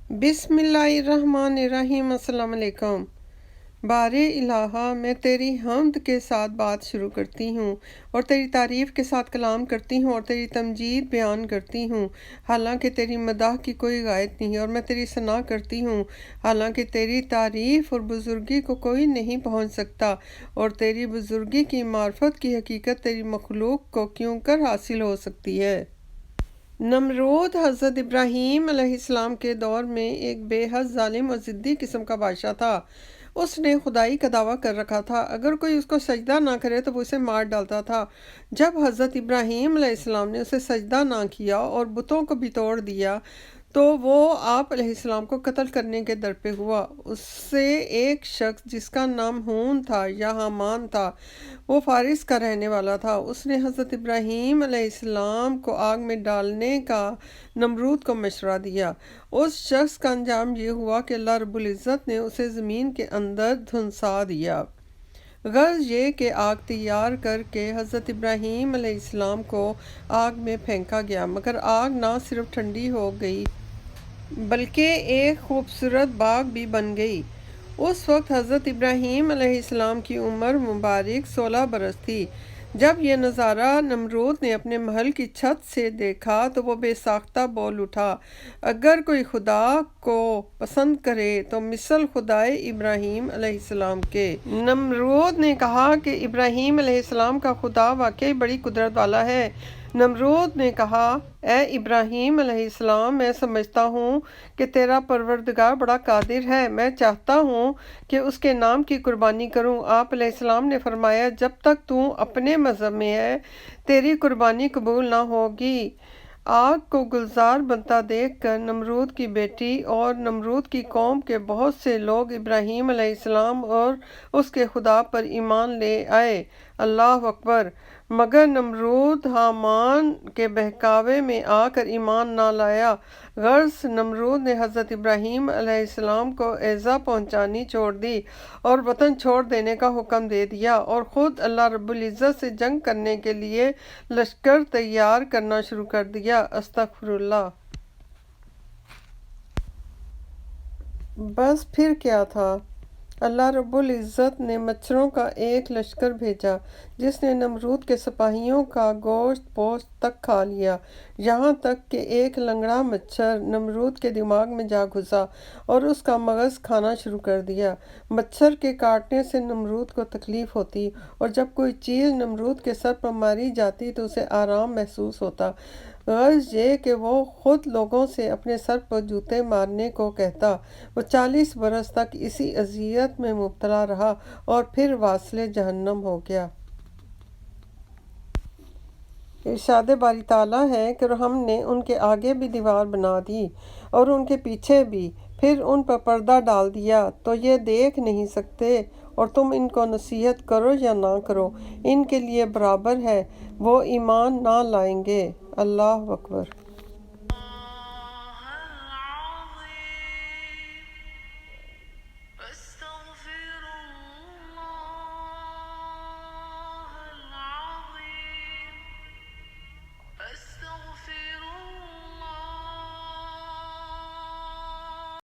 بسم اللہ الرحمن الرحیم۔ السلام علیکم۔ بارے الہا، میں تیری حمد کے ساتھ بات شروع کرتی ہوں اور تیری تعریف کے ساتھ کلام کرتی ہوں اور تیری تمجید بیان کرتی ہوں، حالانکہ تیری مداح کی کوئی غایت نہیں، اور میں تیری ثنا کرتی ہوں حالانکہ تیری تعریف اور بزرگی کو کوئی نہیں پہنچ سکتا، اور تیری بزرگی کی معرفت کی حقیقت تیری مخلوق کو کیوں کر حاصل ہو سکتی ہے۔ نمرود حضرت ابراہیم علیہ السلام کے دور میں ایک بے حد ظالم اور ضدی قسم کا بادشاہ تھا۔ اس نے خدائی کا دعویٰ کر رکھا تھا، اگر کوئی اس کو سجدہ نہ کرے تو وہ اسے مار ڈالتا تھا۔ جب حضرت ابراہیم علیہ السلام نے اسے سجدہ نہ کیا اور بتوں کو بھی توڑ دیا تو وہ آپ علیہ السلام کو قتل کرنے کے در پہ ہوا۔ اس سے ایک شخص جس کا نام ہون تھا یا حامان تھا، وہ فارس کا رہنے والا تھا، اس نے حضرت ابراہیم علیہ السلام کو آگ میں ڈالنے کا نمرود کو مشورہ دیا۔ اس شخص کا انجام یہ ہوا کہ اللہ رب العزت نے اسے زمین کے اندر دھنسا دیا۔ غرض یہ کہ آگ تیار کر کے حضرت ابراہیم علیہ السلام کو آگ میں پھینکا گیا، مگر آگ نہ صرف ٹھنڈی ہو گئی بلکہ ایک خوبصورت باغ بھی بن گئی۔ اس وقت حضرت ابراہیم علیہ السلام کی عمر مبارک 16 برس تھی۔ جب یہ نظارہ نمرود نے اپنے محل کی چھت سے دیکھا تو وہ بے ساختہ بول اٹھا، اگر کوئی خدا کو پسند کرے تو مثل خدائے ابراہیم علیہ السلام کے۔ نمرود نے کہا کہ ابراہیم علیہ السلام کا خدا واقعی بڑی قدرت والا ہے۔ نمرود نے کہا، اے ابراہیم علیہ السلام، میں سمجھتا ہوں کہ تیرا پروردگار بڑا قادر ہے، میں چاہتا ہوں کہ اس کے نام کی قربانی کروں۔ آپ علیہ السلام نے فرمایا، جب تک تو اپنے مذہب میں ہے تیری قربانی قبول نہ ہوگی۔ آگ کو گلزار بنتا دیکھ کر نمرود کی بیٹی اور نمرود کی قوم کے بہت سے لوگ ابراہیم علیہ السلام اور اس کے خدا پر ایمان لے آئے۔ اللہ اکبر! مگر نمرود حامان کے بہکاوے میں آ کر ایمان نہ لایا۔ غرض نمرود نے حضرت ابراہیم علیہ السلام کو ایذا پہنچانی چھوڑ دی اور وطن چھوڑ دینے کا حکم دے دیا، اور خود اللہ رب العزت سے جنگ کرنے کے لیے لشکر تیار کرنا شروع کر دیا۔ استغفر اللہ۔ بس پھر کیا تھا؟ اللہ رب العزت نے مچھروں کا ایک لشکر بھیجا جس نے نمرود کے سپاہیوں کا گوشت پوشت تک کھا لیا، یہاں تک کہ ایک لنگڑا مچھر نمرود کے دماغ میں جا گھسا اور اس کا مغز کھانا شروع کر دیا۔ مچھر کے کاٹنے سے نمرود کو تکلیف ہوتی، اور جب کوئی چیز نمرود کے سر پر ماری جاتی تو اسے آرام محسوس ہوتا۔ غرض یہ کہ وہ خود لوگوں سے اپنے سر پر جوتے مارنے کو کہتا۔ وہ 40 برس تک اسی اذیت میں مبتلا رہا اور پھر واصل جہنم ہو گیا۔ ارشاد باری تعالیٰ ہے کہ ہم نے ان کے آگے بھی دیوار بنا دی اور ان کے پیچھے بھی، پھر ان پر پردہ ڈال دیا تو یہ دیکھ نہیں سکتے، اور تم ان کو نصیحت کرو یا نہ کرو، ان کے لیے برابر ہے، وہ ایمان نہ لائیں گے۔ اللہ اکبر!